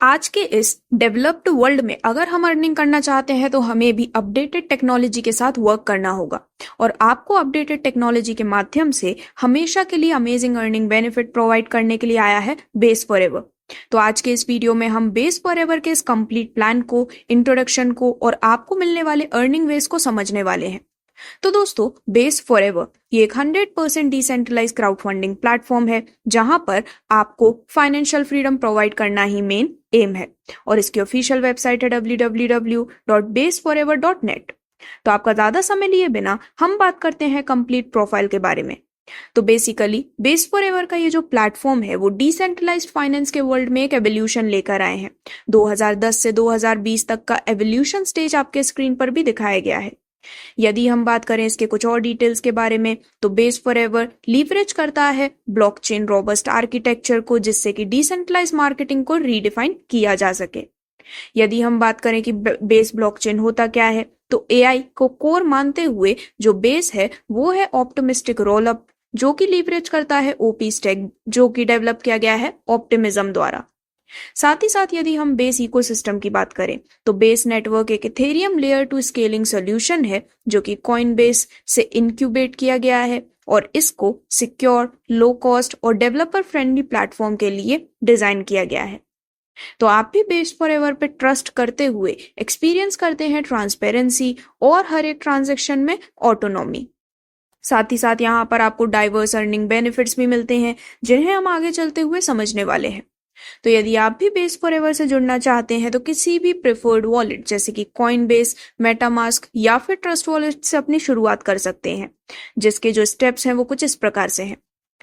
आज के इस डेवलप्ड वर्ल्ड में अगर हम अर्निंग करना चाहते हैं तो हमें भी अपडेटेड टेक्नोलॉजी के साथ वर्क करना होगा और आपको अपडेटेड टेक्नोलॉजी के माध्यम से हमेशा के लिए अमेजिंग अर्निंग बेनिफिट प्रोवाइड करने के लिए आया है बेस फॉरएवर। तो आज के इस वीडियो में हम बेस फॉरएवर के इस कंप्लीट प्लान को, इंट्रोडक्शन को और आपको मिलने वाले अर्निंग वेज को समझने वाले हैं। तो दोस्तों, बेस फॉरएवर ये एक 100% डिसेंट्रलाइज क्राउड फंडिंग प्लेटफॉर्म है जहां पर आपको फाइनेंशियल फ्रीडम प्रोवाइड करना ही मेन एम है और इसकी ऑफिशियल वेबसाइट है www.baseforever.net। तो आपका ज्यादा समय लिए बिना हम बात करते हैं कंप्लीट प्रोफाइल के बारे में। तो बेसिकली बेस फॉरएवर का ये जो प्लेटफॉर्म है वो डिसेंट्रलाइज्ड फाइनेंस के वर्ल्ड में एक एवोल्यूशन लेकर आए हैं। 2010 से 2020 तक का एवोल्यूशन स्टेज आपके स्क्रीन पर भी दिखाया गया है। यदि हम बात करें इसके कुछ और डिटेल्स के बारे में तो बेस फॉरएवर लीवरेज करता है ब्लॉकचेन रोबस्ट आर्किटेक्चर को, जिससे कि डिसेंट्रलाइज मार्केटिंग को रीडिफाइन किया जा सके। यदि हम बात करें कि बेस ब्लॉकचेन होता क्या है तो एआई को कोर मानते हुए जो बेस है वो है ऑप्टिमिस्टिक रोलअप, जो कि लीवरेज करता है ओपी स्टैक, जो कि डेवलप किया गया है ऑप्टिमिज्म द्वारा। साथ ही साथ यदि हम बेस इकोसिस्टम की बात करें तो बेस नेटवर्क एक इथेरियम लेयर 2 स्केलिंग सॉल्यूशन है जो कि कॉइनबेस से इंक्यूबेट किया गया है और इसको सिक्योर, लो कॉस्ट और डेवलपर फ्रेंडली प्लेटफॉर्म के लिए डिजाइन किया गया है। तो आप भी बेस फॉरएवर पे ट्रस्ट करते हुए एक्सपीरियंस करते हैं ट्रांसपेरेंसी और हर एक ट्रांजेक्शन में ऑटोनॉमी। साथ ही साथ यहाँ पर आपको डाइवर्स अर्निंग बेनिफिट्स भी मिलते हैं जिन्हें हम आगे चलते हुए समझने वाले हैं। तो यदि आप भी बेस फॉरएवर से जुड़ना चाहते हैं तो किसी भी प्रेफर्ड वॉलेट जैसे कि कॉइनबेस, मेटामास्क या फिर ट्रस्ट वॉलेट से अपनी शुरुआत कर सकते हैं, जिसके जो स्टेप्स हैं वो कुछ इस प्रकार से हैं।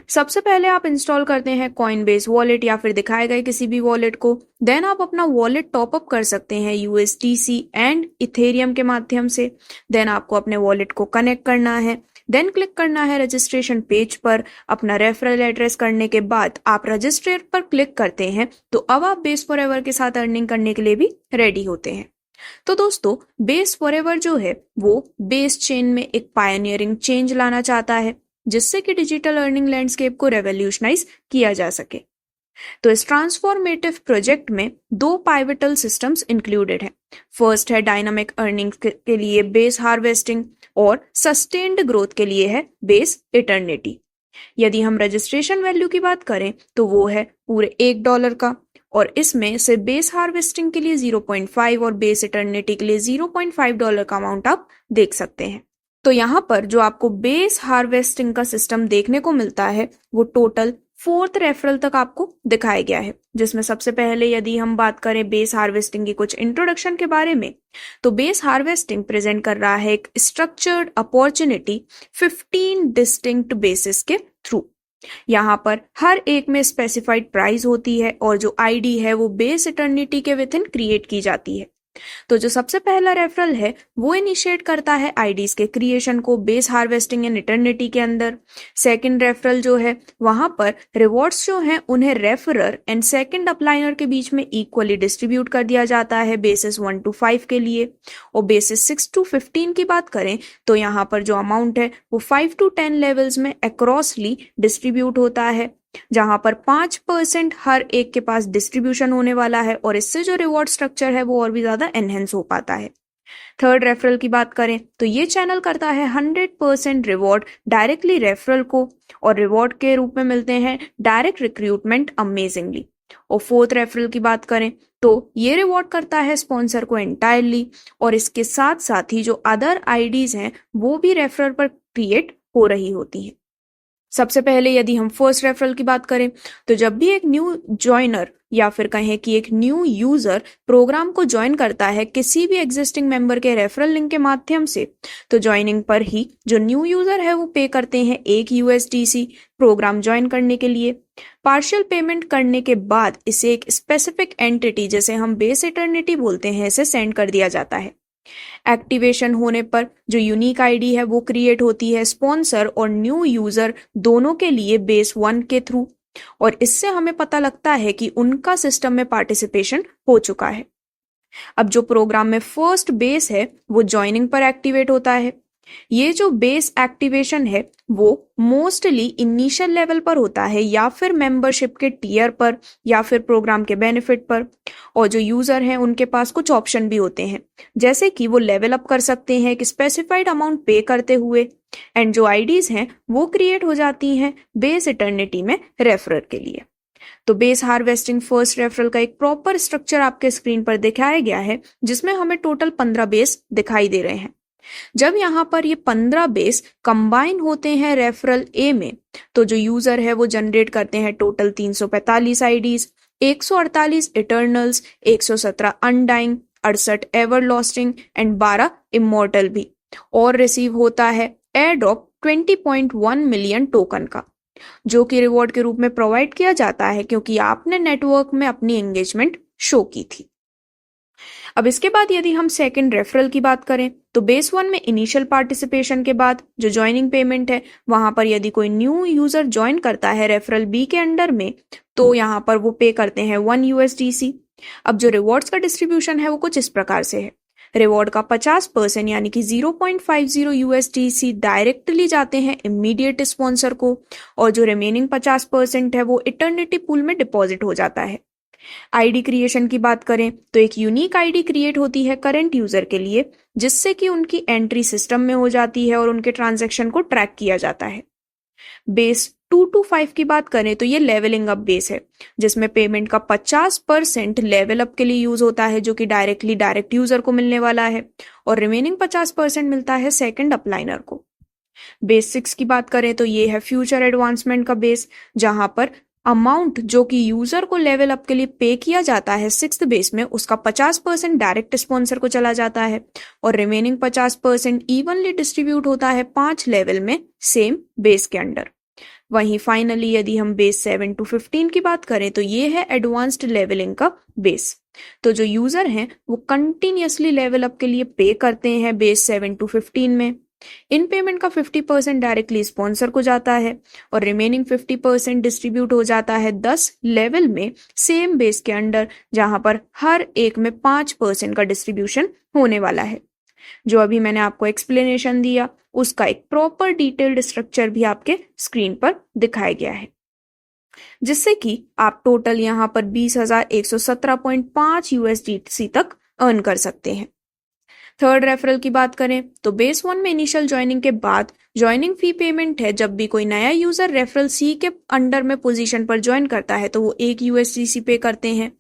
सबसे पहले आप इंस्टॉल करते हैं कॉइनबेस वॉलेट या फिर दिखाए गए किसी भी वॉलेट को। देन आप अपना वॉलेट टॉपअप कर सकते हैं यूएसडीसी एंड इथेरियम के माध्यम से। देन आपको अपने वॉलेट को कनेक्ट करना है। देन क्लिक करना है रजिस्ट्रेशन पेज पर। अपना रेफरल एड्रेस करने के बाद आप रजिस्ट्रेट पर क्लिक करते हैं तो अब आप बेस फॉरएवर के साथ अर्निंग करने के लिए भी रेडी होते हैं। तो दोस्तों, बेस फॉरएवर जो है वो बेस चेन में एक पायनियरिंग चेंज लाना चाहता है जिससे कि डिजिटल अर्निंग लैंडस्केप को रेवोल्यूशनाइज किया जा सके। तो इस ट्रांसफॉर्मेटिव प्रोजेक्ट में 2 पाइवटल सिस्टम्स इंक्लूडेड हैं। फर्स्ट है डायनामिक अर्निंग के लिए बेस हार्वेस्टिंग और सस्टेन्ड ग्रोथ के लिए है बेस इटर्निटी। यदि हम रजिस्ट्रेशन वैल्यू की बात करें तो वो है पूरे $1 का और इसमें से बेस हार्वेस्टिंग के लिए 0.5 और बेस इटर्निटी के लिए $0.5 का अमाउंट आप देख सकते हैं। तो यहाँ पर जो आपको बेस हार्वेस्टिंग का सिस्टम देखने को मिलता है वो टोटल 4th रेफरल तक आपको दिखाया गया है, जिसमें सबसे पहले यदि हम बात करें बेस हार्वेस्टिंग की कुछ इंट्रोडक्शन के बारे में तो बेस हार्वेस्टिंग प्रेजेंट कर रहा है एक स्ट्रक्चर्ड अपॉर्चुनिटी 15 डिस्टिंक्ट बेसिस के थ्रू। यहाँ पर हर एक में स्पेसिफाइड प्राइस होती है और जो आईडी है वो बेस इटर्निटी के विद इन क्रिएट की जाती है। तो जो सबसे पहला रेफरल है वो इनिशिएट करता है आईडीज के क्रिएशन को बेस हार्वेस्टिंग एंड इटर्निटी के अंदर। सेकंड रेफरल जो है वहां पर रिवॉर्ड्स जो हैं उन्हें रेफरर एंड सेकंड अपलाइनर के बीच में इक्वली डिस्ट्रीब्यूट कर दिया जाता है बेसिस 1 to 5 के लिए। और बेसिस 6 to 15 की बात करें तो यहाँ पर जो अमाउंट है वो 5 to 10 लेवल्स में अक्रॉसली डिस्ट्रीब्यूट होता है, जहां पर 5% हर एक के पास डिस्ट्रीब्यूशन होने वाला है और इससे जो रिवॉर्ड स्ट्रक्चर है वो और भी ज्यादा एनहेंस हो पाता है। थर्ड रेफरल की बात करें तो ये चैनल करता है 100% रिवॉर्ड डायरेक्टली रेफरल को और रिवॉर्ड के रूप में मिलते हैं डायरेक्ट रिक्रूटमेंट अमेजिंगली। और फोर्थ रेफरल की बात करें तो ये रिवॉर्ड करता है स्पॉन्सर को एंटायरली और इसके साथ साथ ही जो अदर आईडीज हैं वो भी रेफरल पर क्रिएट हो रही होती है। सबसे पहले यदि हम फर्स्ट रेफरल की बात करें तो जब भी एक न्यू ज्वाइनर या फिर कहें कि एक न्यू यूजर प्रोग्राम को ज्वाइन करता है किसी भी एग्जिस्टिंग मेंबर के रेफरल लिंक के माध्यम से तो ज्वाइनिंग पर ही जो न्यू यूजर है वो पे करते हैं एक यूएसडीसी प्रोग्राम ज्वाइन करने के लिए। पार्शियल पेमेंट करने के बाद इसे एक स्पेसिफिक एंटिटी जैसे हम बेस इटर्निटी बोलते हैं इसे सेंड कर दिया जाता है। एक्टिवेशन होने पर जो यूनिक आईडी है वो क्रिएट होती है स्पॉन्सर और न्यू यूजर दोनों के लिए बेस 1 के थ्रू और इससे हमें पता लगता है कि उनका सिस्टम में पार्टिसिपेशन हो चुका है। अब जो प्रोग्राम में फर्स्ट बेस है वो ज्वाइनिंग पर एक्टिवेट होता है। ये जो बेस एक्टिवेशन है वो मोस्टली इनिशियल लेवल पर होता है या फिर मेंबरशिप के टीयर पर या फिर प्रोग्राम के बेनिफिट पर। और जो यूजर हैं उनके पास कुछ ऑप्शन भी होते हैं, जैसे कि वो लेवल अप कर सकते हैं एक स्पेसिफाइड अमाउंट पे करते हुए। एंड जो आईडीज हैं वो क्रिएट हो जाती हैं बेस इटर्निटी में रेफरर के लिए। तो बेस हार्वेस्टिंग फर्स्ट रेफरल का एक प्रॉपर स्ट्रक्चर आपके स्क्रीन पर दिखाया गया है, जिसमें हमें टोटल 15 बेस दिखाई दे रहे हैं। जब यहाँ पर ये 15 बेस कंबाइन होते हैं रेफरल ए में, तो जो यूजर है वो जनरेट करते हैं total 345 IDs, 148 eternals, 117 undying, 68 everlasting and 12 immortal भी। और रिसीव होता है एयर ड्रॉप 20.1 मिलियन टोकन का, जो कि रिवॉर्ड के रूप में प्रोवाइड किया जाता है क्योंकि आपने नेटवर्क में अपनी एंगेजमेंट शो की थी। अब इसके बाद यदि हम सेकंड रेफरल की बात करें, तो बेस 1 में इनिशियल पार्टिसिपेशन के बाद जो ज्वाइनिंग पेमेंट है, वहां पर यदि कोई न्यू यूजर ज्वाइन करता है रेफरल बी के अंडर में, तो यहाँ पर वो पे करते हैं 1 USDC। अब जो रिवॉर्ड्स का डिस्ट्रीब्यूशन है वो कुछ इस प्रकार से है। रिवॉर्ड का 50% यानी कि 0.50 USDC डायरेक्टली जाते हैं इमीडिएट स्पॉन्सर को, और जो रिमेनिंग 50% है वो इटर्निटी पूल में डिपॉजिट हो जाता है। आईडी क्रिएशन की बात करें तो एक यूनिक आईडी क्रिएट होती है करंट यूजर के लिए, जिससे कि उनकी एंट्री सिस्टम में हो जाती है और उनके ट्रांजैक्शन को ट्रैक किया जाता है। बेस 2 to 5 की बात करें तो ये लेवलिंग अप बेस है, जिसमें पेमेंट का 50% लेवल अप के लिए यूज होता है, जो कि डायरेक्ट यूजर को मिलने वाला है, और रिमेनिंग 50% मिलता है सेकंड अपलाइनर को। बेस 6 की बात करें तो ये है फ्यूचर एडवांसमेंट का बेस, जहां पर अमाउंट जो कि यूजर को लेवल अप के लिए पे किया जाता है सिक्स्थ बेस में, उसका 50% डायरेक्ट स्पॉन्सर को चला जाता है, और रिमेनिंग 50% इवनली डिस्ट्रीब्यूट होता है 5 लेवल में सेम बेस के अंडर। वहीं फाइनली यदि हम बेस 7 to 15 की बात करें तो ये है एडवांस्ड लेवलिंग का बेस। तो जो यूजर हैं वो कंटिन्यूअसली लेवल अप के लिए पे करते हैं बेस 7 to 15 में। इन पेमेंट का 50% डायरेक्टली स्पॉन्सर को जाता है, और रिमेनिंग 50% डिस्ट्रीब्यूट हो जाता है 10 लेवल में सेम बेस के अंडर, जहां पर हर एक में 5% का डिस्ट्रीब्यूशन होने वाला है। जो अभी मैंने आपको एक्सप्लेनेशन दिया उसका एक प्रॉपर डिटेल्ड स्ट्रक्चर भी आपके स्क्रीन पर दिखाया गया है, जिससे कि आप टोटल यहां पर 20,117.5 USDC तक अर्न कर सकते हैं। थर्ड रेफरल की बात करें तो बेस 1 में इनिशियल ज्वाइनिंग के बाद ज्वाइनिंग फी पेमेंट है। जब भी कोई नया यूजर रेफरल सी के अंडर में पोजीशन पर ज्वाइन करता है तो वो 1 USDC पे करते हैं।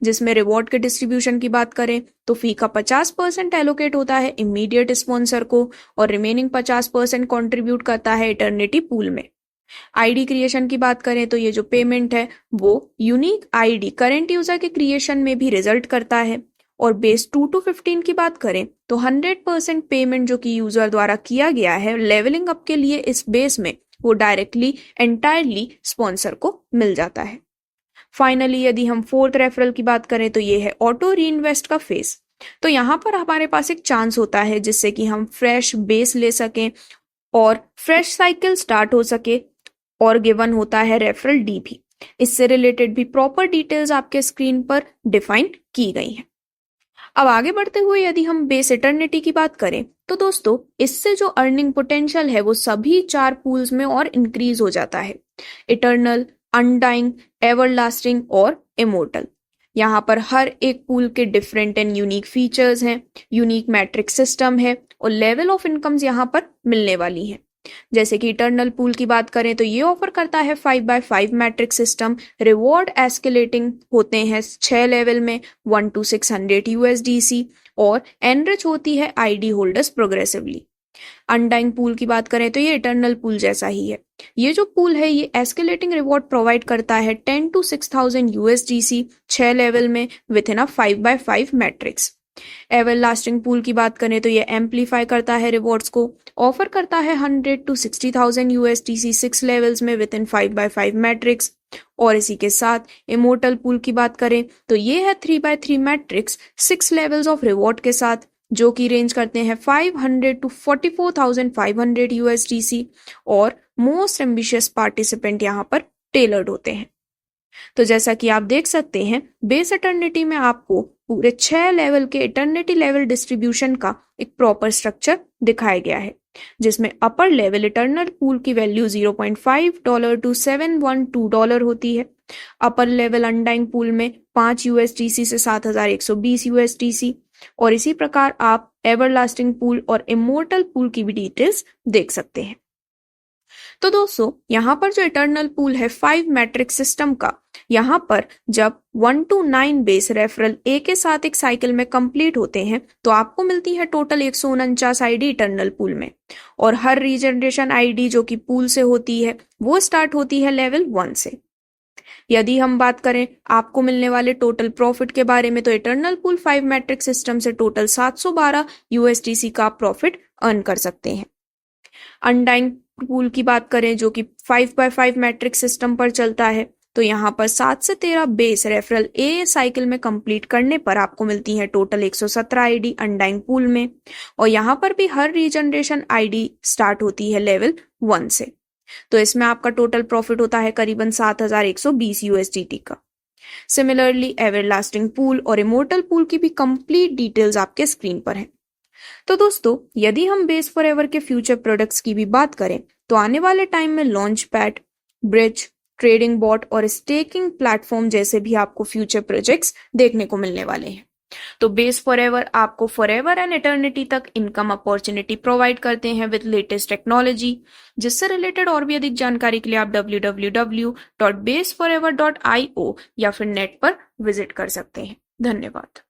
जिसमें रिवॉर्ड के डिस्ट्रीब्यूशन की बात करें तो फी का 50% एलोकेट होता है इमीडिएट स्पॉन्सर को, और रिमेनिंग 50% कंट्रीब्यूट करता है इटर्निटी पूल में। आईडी क्रिएशन की बात करें तो ये जो पेमेंट है वो यूनिक आईडी करंट यूजर के क्रिएशन में भी रिजल्ट करता है। और बेस 2 to 15 की बात करें तो 100% पेमेंट जो कि यूजर द्वारा किया गया है लेवलिंग अप के लिए इस बेस में, वो डायरेक्टली एंटायरली स्पॉन्सर को मिल जाता है। फाइनली यदि हम फोर्थ रेफरल की बात करें तो ये है ऑटो री इन्वेस्ट का फेस। तो यहाँ पर हमारे पास एक चांस होता है जिससे कि हम फ्रेश बेस ले सकें और फ्रेश साइकिल स्टार्ट हो सके, और गिवन होता है रेफरल डी भी। इससे रिलेटेड भी प्रॉपर डिटेल्स आपके स्क्रीन पर डिफाइन की गई हैं। अब आगे बढ़ते हुए यदि हम बेस इटर्निटी की बात करें तो दोस्तों इससे जो अर्निंग पोटेंशियल है वो सभी 4 पूल्स में और इंक्रीज हो जाता है, इटर्नल, अनडाइंग, एवरलास्टिंग और इमोर्टल। यहाँ पर हर एक पूल के डिफरेंट एंड यूनिक फीचर्स हैं, यूनिक मैट्रिक सिस्टम है, और लेवल ऑफ इनकम्स यहाँ पर मिलने वाली हैं। जैसे कि इटर्नल पूल की बात करें तो ये ऑफर करता है 5x5 matric system, reward escalating होते हैं 6 लेवल में 1 to 600 USDC, और एनरिच होती है ID holders progressively. Undying pool की बात करें तो ये इटर्नल पूल जैसा ही है। ये जो पूल है ये एस्केलेटिंग रिवॉर्ड प्रोवाइड करता है 10 to 6,000 USDC 6 लेवल में with in a 5x5 matrix. Everlasting pool की बात करें तो ये एम्पलीफाई करता है रिवॉर्ड्स को, ऑफर करता है 100 to 60,000 USDC 6 लेवल्स में विद इन 5x5 मैट्रिक्स। और इसी के साथ इमोर्टल पूल की बात करें तो ये है 3x3 matrix 6 levels of reward के साथ, जो कि रेंज करते हैं 500 to 44,500 USDC, और मोस्ट एम्बिशियस पार्टिसिपेंट यहाँ पर टेलर्ड होते हैं। तो जैसा कि आप देख सकते हैं बेस इटर्निटी में आपको पूरे 6 लेवल के इटर्निटी लेवल डिस्ट्रीब्यूशन का एक प्रॉपर स्ट्रक्चर दिखाया गया है, जिसमें अपर लेवल इटर्नल पूल की वैल्यू $0.5 टू $712 होती है। अपर लेवल अनडाइंग पूल में 5 USDC से 7,120 USDC, और इसी प्रकार आप एवरलास्टिंग पूल और इमोर्टल पूल की भी डिटेल्स देख सकते हैं। तो दोस्तों, यहाँ पर जो इटर्नल पूल है 5 मैट्रिक सिस्टम का, यहाँ पर जब 1 to 9 बेस रेफरल ए के साथ एक साइकिल में कंप्लीट होते हैं तो आपको मिलती है टोटल 149 आईडी इटर्नल पूल में, और हर रीजनरेशन आईडी जो कि पूल से होती है वो स्टार्ट होती है लेवल 1 से। यदि हम बात करें आपको मिलने वाले टोटल प्रॉफिट के बारे में, तो इटर्नल पूल 5 मैट्रिक सिस्टम से टोटल 712 USDC का प्रॉफिट अर्न कर सकते हैं। अनडाइंग पूल की बात करें जो कि 5x5 मैट्रिक सिस्टम पर चलता है, तो यहाँ पर 7 से 13 बेस रेफरल ए साइकिल में कंप्लीट करने पर आपको मिलती है टोटल 117 आईडी अनडाइंग पूल में, और यहाँ पर भी हर रीजनरेशन आईडी स्टार्ट होती है लेवल 1 से। तो इसमें आपका टोटल प्रॉफिट होता है करीबन 7,120 USDT का। सिमिलरली एवरलास्टिंग पूल और इमोर्टल पूल की भी कंप्लीट डिटेल्स आपके स्क्रीन पर हैं। तो दोस्तों, यदि हम बेस फॉरएवर के फ्यूचर प्रोडक्ट्स की भी बात करें तो आने वाले टाइम में launch pad, bridge, trading bot और स्टेकिंग प्लेटफॉर्म जैसे भी आपको फ्यूचर प्रोजेक्ट्स देखने को मिलने वाले हैं। तो बेस फॉरएवर आपको फॉरएवर एंड इटर्निटी तक इनकम अपॉर्चुनिटी प्रोवाइड करते हैं विद लेटेस्ट टेक्नोलॉजी। जिससे रिलेटेड और भी अधिक जानकारी के लिए आप www.baseforever.io या फिर नेट पर विजिट कर सकते हैं। धन्यवाद।